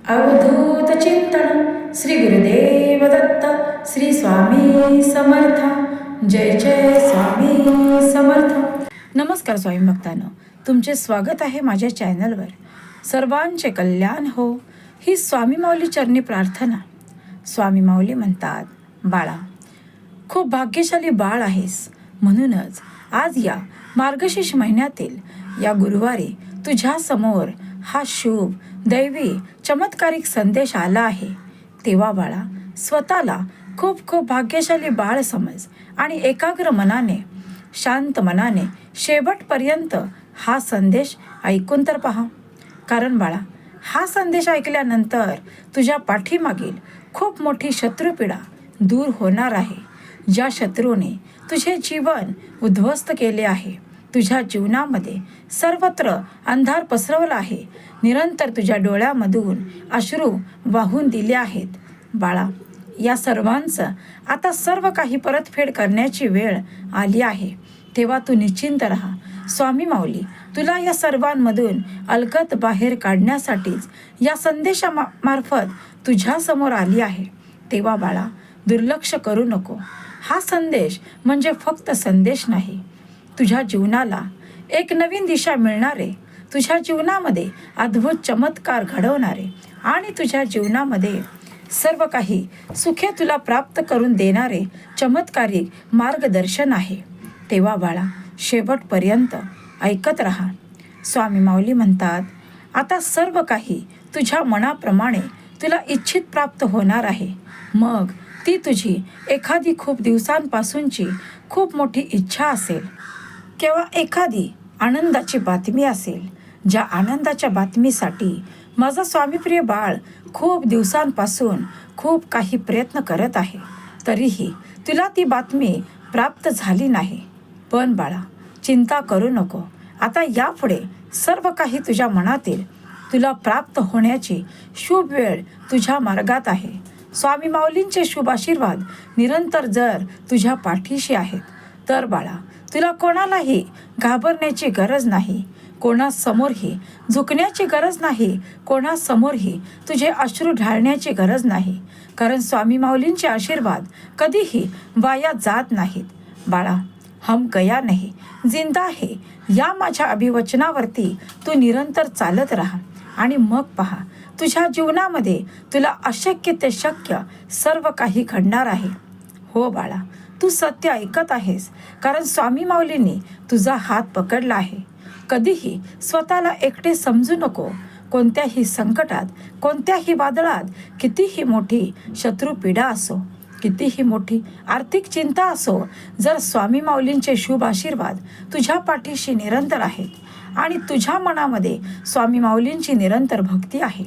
अवधूत चिंतन श्री गुरुदेव दत्त श्री स्वामी समर्थ. जय जय स्वामी समर्थ. नमस्कार स्वामी भक्तांनो, तुमचे स्वागत आहे माझ्या चॅनलवर. सर्वांचे कल्याण हो ही स्वामी माऊली चरणी प्रार्थना. स्वामी माऊली म्हणतात, बाळा, खूप भाग्यशाली बाळ आहेस. म्हणूनच आज या मार्गशीर्ष महिन्यातील या गुरुवारी तुझ्या समोर हा शुभ दैवी चमत्कारिक संदेश आला आहे. तेव्हा बाळा, स्वतःला खूप खूप भाग्यशाली बाळ समज आणि एकाग्र मनाने, शांत मनाने शेवटपर्यंत हा संदेश ऐकून तर पहा. कारण बाळा, हा संदेश ऐकल्यानंतर तुझ्या पाठीमागील खूप मोठी शत्रुपीडा दूर होणार आहे. ज्या शत्रूने तुझे जीवन उद्ध्वस्त केले आहे, तुझ्या जीवनामध्ये सर्वत्र अंधार पसरवला आहे, निरंतर तुझ्या डोळ्यामधून अश्रू वाहून दिले आहेत. बाळा, या सर्वांचं आता सर्व काही परतफेड करण्याची वेळ आली आहे. तेव्हा तू निश्चिंत राहा. स्वामी माऊली तुला या सर्वांमधून अलगद बाहेर काढण्यासाठीच या संदेशामार्फत तुझ्या समोर आली आहे. तेव्हा बाळा, दुर्लक्ष करू नको. हा संदेश म्हणजे फक्त संदेश नाही, तुझ्या जीवनाला एक नवीन दिशा मिळणारे, तुझ्या जीवनामध्ये अद्भुत चमत्कार घडवणारे आणि तुझ्या जीवनामध्ये सर्व काही सुखे तुला प्राप्त करून देणारे चमत्कारिक मार्गदर्शन आहे. तेव्हा बाळा, शेवटपर्यंत ऐकत राहा. स्वामी माऊली म्हणतात, आता सर्व काही तुझ्या मनाप्रमाणे तुला इच्छित प्राप्त होणार आहे. मग ती तुझी एखादी खूप दिवसांपासूनची खूप मोठी इच्छा असेल किंवा एखादी आनंदाची बातमी असेल, ज्या आनंदाच्या बातमीसाठी माझा स्वामीप्रिय बाळ खूप दिवसांपासून खूप काही प्रयत्न करत आहे, तरीही तुला ती बातमी प्राप्त झाली नाही. पण बाळा, चिंता करू नको. आता यापुढे सर्व काही तुझ्या मनातील तुला प्राप्त होण्याची शुभ वेळ तुझ्या मार्गात आहे. स्वामी माऊलींचे शुभ आशीर्वाद निरंतर जर तुझ्या पाठीशी आहेत, तर बाळा, तुला कोणालाही घाबरण्याची गरज नाही, कोणासमोरही झुकण्याची गरज नाही, कोणासमोरही तुझे अश्रू ढाळण्याची गरज नाही. कारण स्वामी माऊलींचे आशीर्वाद कधीही वाया जात नाहीत. बाळा, हम गया नाही, जिंदा है या माझ्या अभिवचनावरती तू निरंतर चालत राहा आणि मग पहा, तुझ्या जीवनामध्ये तुला अशक्य ते शक्य सर्व काही घडणार आहे. हो बाळा, तू सत्य ऐकत आहेस, कारण स्वामी माऊलींनी तुझा हात पकडला आहे. कधीही स्वतःला एकटे समजू नको. कोणत्याही संकटात, कोणत्याही वादळात, कितीही मोठी शत्रुपीडा असो, कितीही मोठी आर्थिक चिंता असो, जर स्वामी माऊलींचे शुभ आशीर्वाद तुझ्या पाठीशी निरंतर आहेत आणि तुझ्या मनामध्ये स्वामी माऊलींची निरंतर भक्ती आहे,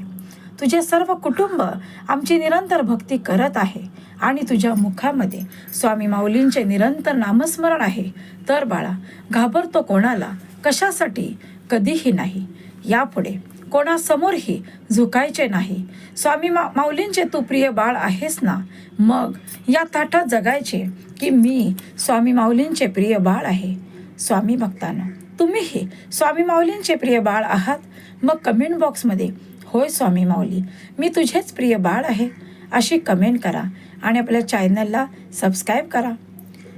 तुझे सर्व कुटुंब आमची निरंतर भक्ती करत आहे आणि तुझ्या मुखामध्ये स्वामी माऊलींचे निरंतर नामस्मरण आहे, तर बाळा, घाबरतो कोणाला, कशासाठी? कधीही नाही. यापुढे कोणासमोरही झुकायचे नाही. स्वामी माऊलींचे तू प्रिय बाळ आहेस ना, मग या ताटात जगायचे की मी स्वामी माऊलींचे प्रिय बाळ आहे. स्वामी भक्तांनो, तुम्हीही स्वामी माऊलींचे प्रिय बाळ आहात? मग कमेंट बॉक्समध्ये होय स्वामी माऊली, मी तुझेच प्रिय बाळ आहे अशी कमेंट करा आणि आपल्या चॅनलला सबस्क्राईब करा.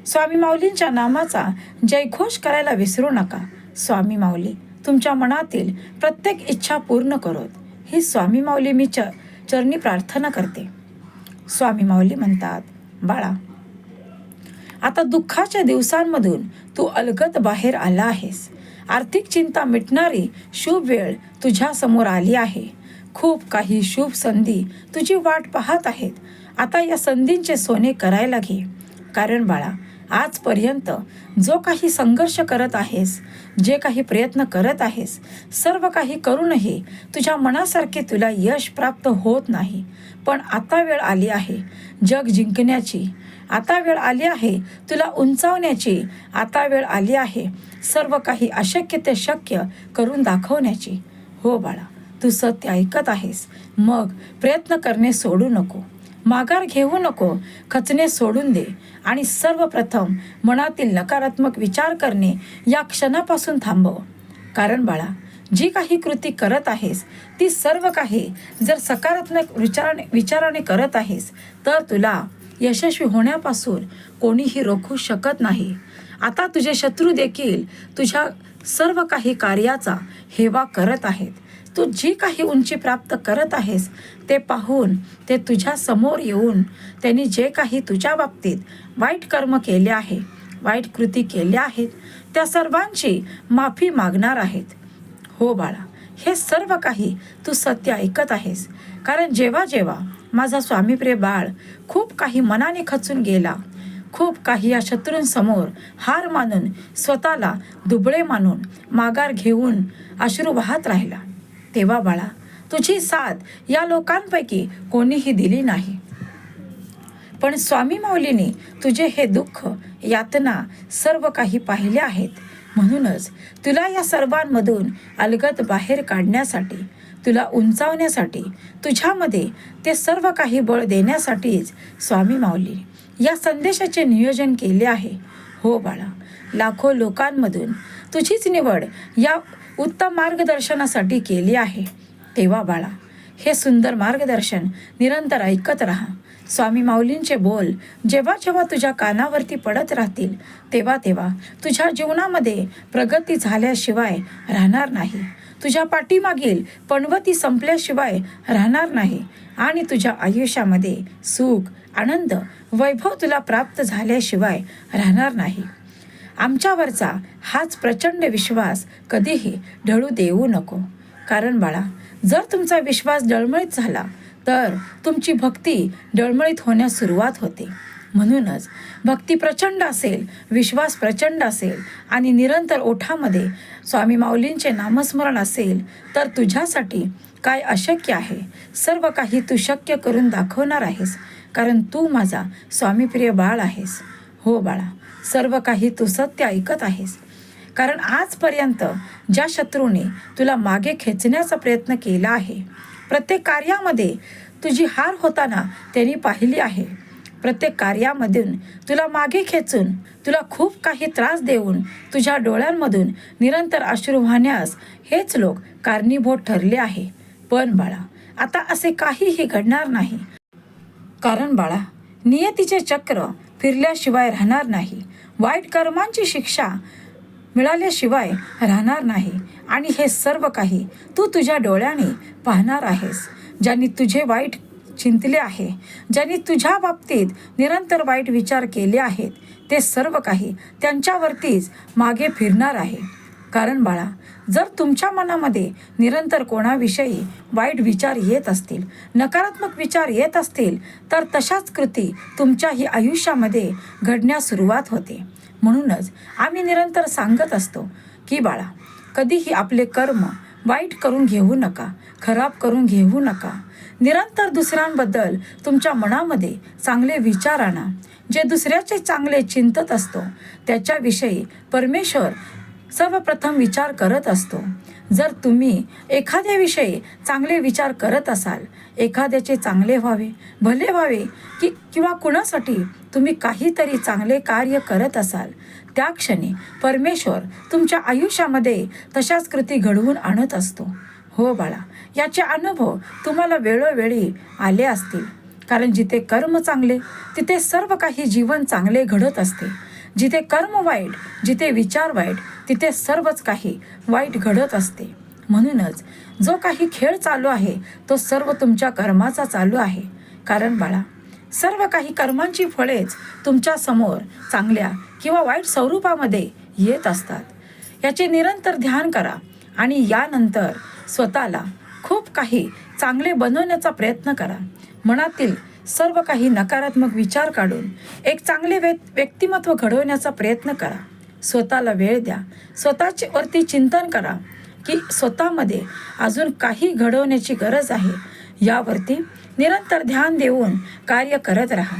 स्वामी माऊलींच्या नामाचा जयघोष करायला विसरू नका. स्वामी माऊली तुमच्या मनातील प्रत्येक इच्छा पूर्ण करोत, ही स्वामी माऊली मी चरणी प्रार्थना करते. स्वामी माऊली म्हणतात, बाळा, आता दुःखाच्या दिवसांमधून तू अलगद बाहेर आला आहेस. आर्थिक चिंता मिटणारी शुभ वेळ तुझ्या समोर आली आहे. खूप काही शुभ संधी तुझी वाट पाहत आहेत. आता या संधींचे सोने करायला घे. कारण बाळा, आजपर्यंत जो काही संघर्ष करत आहेस, जे काही प्रयत्न करत आहेस, सर्व काही करूनही तुझ्या मनासारखे तुला यश प्राप्त होत नाही. पण आता वेळ आली आहे जग जिंकण्याची, आता वेळ आली आहे तुला उंचावण्याची, आता वेळ आली आहे सर्व काही अशक्य ते शक्य करून दाखवण्याची. हो बाळा, तू सत्य ऐकत आहेस, मग प्रयत्न करणे सोडू नको, माघार घेऊ नको, खचणे सोडून दे आणि सर्वप्रथम मनातील नकारात्मक विचार करणे या क्षणापासून थांबव. कारण बाळा, जी काही कृती करत आहेस ती सर्व काही जर सकारात्मक विचाराने करत आहेस तर तुला यशस्वी होण्यापासून कोणीही रोखू शकत नाही. आता तुझे शत्रू देखील तुझ्या सर्व काही कार्याचा हेवा करत आहेत. तू जी काही उंची प्राप्त करत आहेस ते पाहून ते तुझ्या समोर येऊन त्यांनी जे काही तुझ्या बाबतीत वाईट कर्म केले आहे, वाईट कृती केल्या आहेत, त्या सर्वांची माफी मागणार आहेत. हो बाळा, हे सर्व काही तू सत्य ऐकत आहेस. कारण जेव्हा जेव्हा माझा स्वामीप्रिय बाळ खूप काही मनाने खचून गेला, खूप काही या शत्रूंसमोर हार मानून स्वतःला दुबळे मानून माघार घेऊन अश्रू वाहत राहिला, तेव्हा बाळा तुझी साथ या लोकांपैकी कोणीही दिली नाही. पण स्वामी माऊलीने तुझे हे दुःख, यातना सर्व काही पाहिले आहेत. म्हणूनच तुला या सर्वांमधून अलगद बाहेर काढण्यासाठी, तुला उंचावण्यासाठी, तुझ्यामध्ये ते सर्व काही बळ देण्यासाठीच स्वामी माऊली या संदेशाचे नियोजन केले आहे. हो बाळा, लाखो लोकांमधून तुझीच निवड या उत्तम मार्गदर्शनासाठी केली आहे. तेव्हा बाळा, हे सुंदर मार्गदर्शन निरंतर ऐकत राहा. स्वामी माऊलींचे बोल जेव्हा जेव्हा तुझ्या कानावरती पडत राहतील तेव्हा तेव्हा तुझ्या जीवनामध्ये प्रगती झाल्याशिवाय राहणार नाही. तुझ्या पाठीमागील पणवती संपल्याशिवाय राहणार नाही आणि तुझ्या आयुष्यामध्ये सुख, आनंद, वैभव तुला प्राप्त झाल्याशिवाय राहणार नाही. आमच्यावरचा हाच प्रचंड विश्वास कधीही ढळू देऊ नको. कारण बाळा, जर तुमचा विश्वास डळमळीत झाला तर तुमची भक्ती डळमळीत होण्यास सुरुवात होते. म्हणूनच भक्ती प्रचंड असेल, विश्वास प्रचंड असेल आणि निरंतर ओठामध्ये स्वामी माऊलींचे नामस्मरण असेल तर तुझ्यासाठी काय अशक्य आहे, सर्व काही तू शक्य करून दाखवणार आहेस. कारण तू माझा स्वामीप्रिय बाळ आहेस. हो बाळा, सर्व काही तू सत्य ऐकत आहेस. कारण आजपर्यंत ज्या शत्रूने तुला मागे खेचण्याचा प्रयत्न केला आहे, प्रत्येक कार्यामध्ये तुझी हार होताना त्यांनी पाहिली आहे. प्रत्येक कार्यामधून तुला मागे खेचून, तुला खूप काही त्रास देऊन, तुझ्या डोळ्यांमधून निरंतर अश्रू वाहण्यास हेच लोक कारणीभूत ठरले आहे. पण बाळा, आता असे काहीही घडणार नाही. कारण बाळा, नियतीचे चक्र फिरल्याशिवाय राहणार नाही. वाईट कर्मांची शिक्षा मिळाल्याशिवाय राहणार नाही. आणि हे सर्व काही तू तुझ्या डोळ्याने पाहणार आहेस. ज्यांनी तुझे वाईट चिंतले आहे, ज्यांनी तुझ्या बाबतीत निरंतर वाईट विचार केले आहेत, ते सर्व काही त्यांच्यावरतीच मागे फिरणार आहे. कारण बाळा, जर तुमच्या मनामध्ये निरंतर कोणाविषयी वाईट विचार येत असतील, नकारात्मक विचार येत असतील, तर तशाच कृती तुमच्याही आयुष्यामध्ये घडण्यास सुरुवात होते. म्हणूनच आम्ही निरंतर सांगत असतो की बाळा, कधीही आपले कर्म वाईट करून घेऊ नका, खराब करून घेऊ नका. निरंतर दुसऱ्यांबद्दल तुमच्या मनामध्ये चांगले विचार आणा. जे दुसऱ्याचे चांगले चिंतत असतो त्याच्याविषयी परमेश्वर सर्वप्रथम विचार करत असतो. जर तुम्ही एखाद्याविषयी चांगले विचार करत असाल, एखाद्याचे चांगले व्हावे, भले व्हावे किंवा कुणासाठी तुम्ही काहीतरी चांगले कार्य करत असाल, त्या क्षणी परमेश्वर तुमच्या आयुष्यामध्ये तशाच कृती घडवून आणत असतो. हो बाळा, याचे अनुभव तुम्हाला वेळोवेळी आले असतील. कारण जिथे कर्म चांगले तिथे सर्व काही जीवन चांगले घडत असते. जिथे कर्म वाईट, जिथे विचार वाईट, तिथे सर्वच काही वाईट घडत असते. म्हणूनच जो काही खेळ चालू आहे तो सर्व तुमच्या कर्माचा चालू आहे. कारण बाळा, सर्व काही कर्मांची फळेच तुमच्या समोर चांगल्या किंवा वाईट स्वरूपामध्ये येत असतात. याचे निरंतर ध्यान करा आणि यानंतर स्वतःला खूप काही चांगले बनवण्याचा प्रयत्न करा. मनातील सर्व काही नकारात्मक विचार काढून एक चांगले व्यक्तिमत्व घडवण्याचा प्रयत्न करा. स्वतःला वेळ द्या. स्वतःचे वरती चिंतन करा की स्वतःमध्ये अजून काही घडवण्याची गरज आहे. यावरती निरंतर ध्यान देऊन कार्य करत राहा.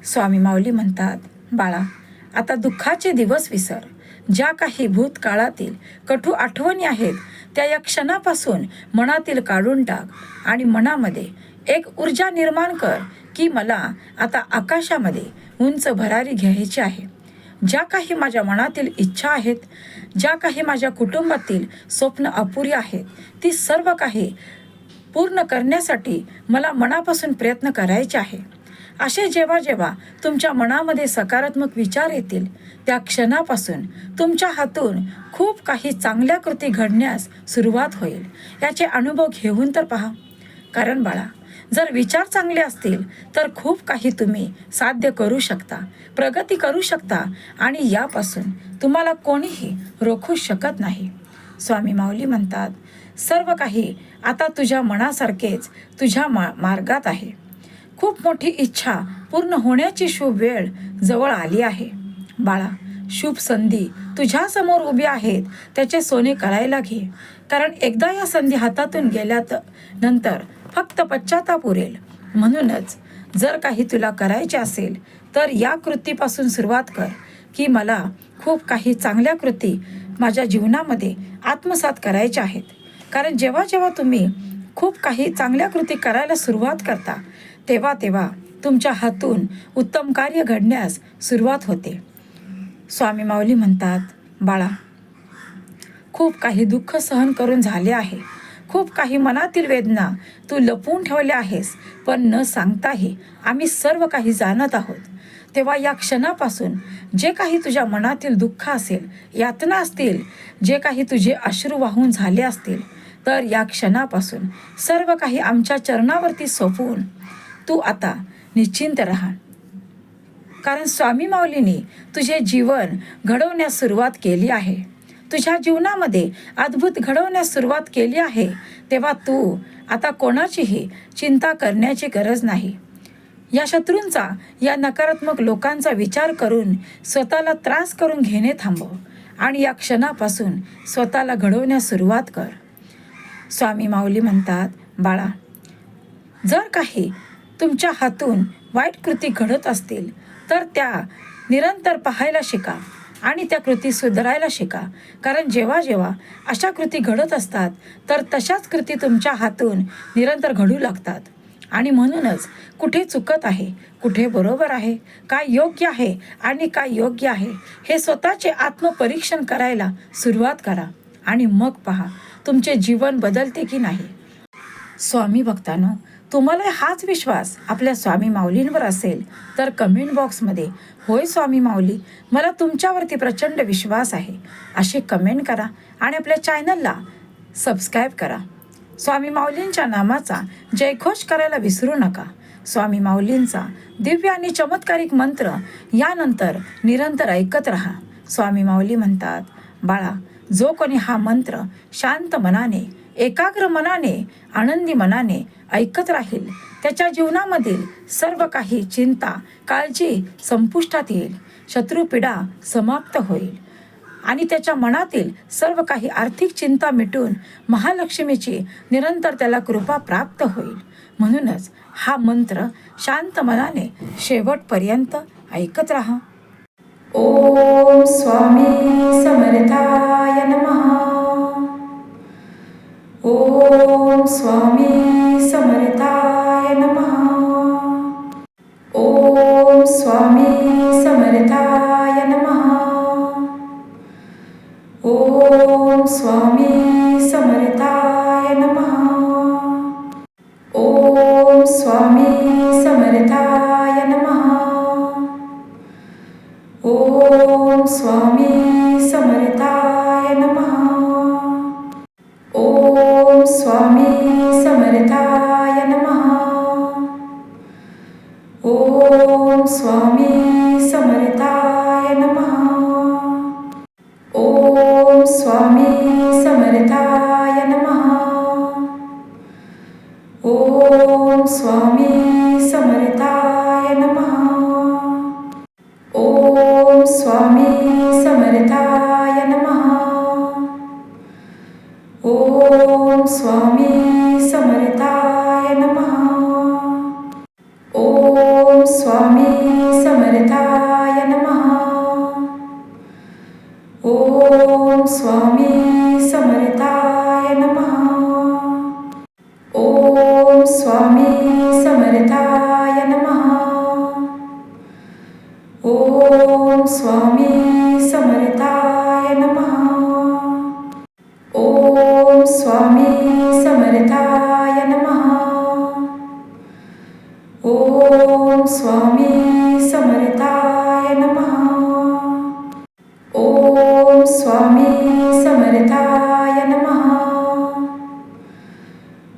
स्वामी माऊली म्हणतात, बाळा, आता दुःखाचे दिवस विसर. ज्या काही भूतकाळातील कटू आठवणी आहेत त्या या क्षणापासून मनातील काढून टाक आणि मनामध्ये एक ऊर्जा निर्माण कर की मला आता आकाशामध्ये उंच भरारी घ्यायची आहे. ज्या काही माझ्या मनातील इच्छा आहेत, ज्या काही माझ्या कुटुंबातील स्वप्न अपुरी आहेत ती सर्व काही पूर्ण करण्यासाठी मला मनापासून प्रयत्न करायचे आहे. असे जेव्हा जेव्हा तुमच्या मनामध्ये सकारात्मक विचार येतील त्या क्षणापासून तुमच्या हातून खूप काही चांगल्या कृती घडण्यास सुरुवात होईल. याचे अनुभव घेऊन तर पहा. कारण बाळा, जर विचार चांगले असतील तर खूप काही तुम्ही साध्य करू शकता, प्रगती करू शकता आणि यापासून तुम्हाला कोणीही रोखू शकत नाही. स्वामी माऊली म्हणतात, सर्व काही आता तुझ्या मनासारखेच तुझ्या मार्गात आहे. खूप मोठी इच्छा पूर्ण होण्याची शुभ वेळ जवळ आली आहे. बाळा, शुभ संधी तुझ्या समोर उभी आहेत, त्याचे सोने करायला घे. कारण एकदा या संधी हातातून गेल्यात नंतर फक्त पश्चाताप उरेल. म्हणूनच जर काही तुला करायचे असेल तर या कृतीपासून सुरुवात कर की मला खूप काही चांगल्या कृती माझ्या जीवनामध्ये आत्मसात करायच्या आहेत. कारण जेव्हा जेव्हा तुम्ही खूप काही चांगल्या कृती करायला सुरुवात करता तेव्हा तेव्हा तुमच्या हातून उत्तम कार्य घडण्यास सुरुवात होते. स्वामी माऊली म्हणतात, बाळा, खूप काही दुःख सहन करून झाले आहे. खूप काही मनातील वेदना तू लपवून ठेवल्या आहेस, पण न सांगताही आम्ही सर्व काही जाणत आहोत. तेव्हा या क्षणापासून जे काही तुझ्या मनातील दुःख असेल, यातना असतील, जे काही तुझे अश्रू वाहून झाले असतील, तर या क्षणापासून सर्व काही आमच्या चरणावरती सोपवून तू आता निश्चिंत राहा. कारण स्वामी माऊलींनी तुझे जीवन घडवण्यास सुरुवात केली आहे. तुझ्या जीवनामध्ये अद्भुत घडवण्यास सुरुवात केली आहे. तेव्हा तू आता कोणाचीही चिंता करण्याची गरज नाही. या शत्रूंचा, या नकारात्मक लोकांचा विचार करून स्वतःला त्रास करून घेणे थांबव आणि या क्षणापासून स्वतःला घडवण्यास सुरुवात कर. स्वामी माऊली म्हणतात, बाळा, जर काही तुमच्या हातून वाईट कृती घडत असतील तर त्या निरंतर पाहायला शिका आणि त्या कृती सुधारायला शिका. कारण जेव्हा जेव्हा अशा कृती घडत असतात तर तशाच कृती तुमच्या हातून निरंतर घडू लागतात. आणि म्हणूनच कुठे चुकत आहे, कुठे बरोबर आहे, काय योग्य आहे आणि काय योग्य आहे हे स्वतःचे आत्मपरीक्षण करायला सुरुवात करा आणि मग पहा तुमचे जीवन बदलते की नाही. स्वामी भक्तांनो, तुम्हाला हाच विश्वास आपल्या स्वामी माऊलींवर असेल तर कमेंट बॉक्समध्ये होय स्वामी माऊली, मला तुमच्यावरती प्रचंड विश्वास आहे असे कमेंट करा आणि आपल्या चॅनलला सबस्क्राईब करा. स्वामी माऊलींच्या नामाचा जयघोष करायला विसरू नका. स्वामी माऊलींचा दिव्य आणि चमत्कारिक मंत्र यानंतर निरंतर ऐकत राहा. स्वामी माऊली म्हणतात, बाळा, जो कोणी हा मंत्र शांत मनाने, एकाग्र मनाने, आनंदी मनाने ऐकत राहील त्याच्या जीवनामधील सर्व काही चिंता, काळजी संपुष्टात येईल, शत्रुपीडा समाप्त होईल आणि त्याच्या मनातील सर्व काही आर्थिक चिंता मिटून महालक्ष्मीची निरंतर त्याला कृपा प्राप्त होईल. म्हणूनच हा मंत्र शांत मनाने शेवटपर्यंत ऐकत राहा. ओम स्वामी समर्थाय नमः. ओम स्वामी समर्थाय नमः. ओम स्वामी समर्थाय नमः. ओम स्वामी समर्थाय नमः. ओम स्वामी समर्थाय नमः. ओम स्वामी समर्थाय नमः. ओम स्वामी समर्थाय नमः. ओम स्वामी समर्थाय नमः. ओम स्वामी समर्थाय नमः. ओम स्वामी समर्थाय नमः. ओम स्वामी समर्थाय नमः. ओम स्वामी समर्थाय नमः. ओम स्वामी समर्थाय नमः. ओम स्वामी समर्थाय नमः. ओम स्वामी समर्थाय नमः. ओम स्वामी समर्थाय नमः.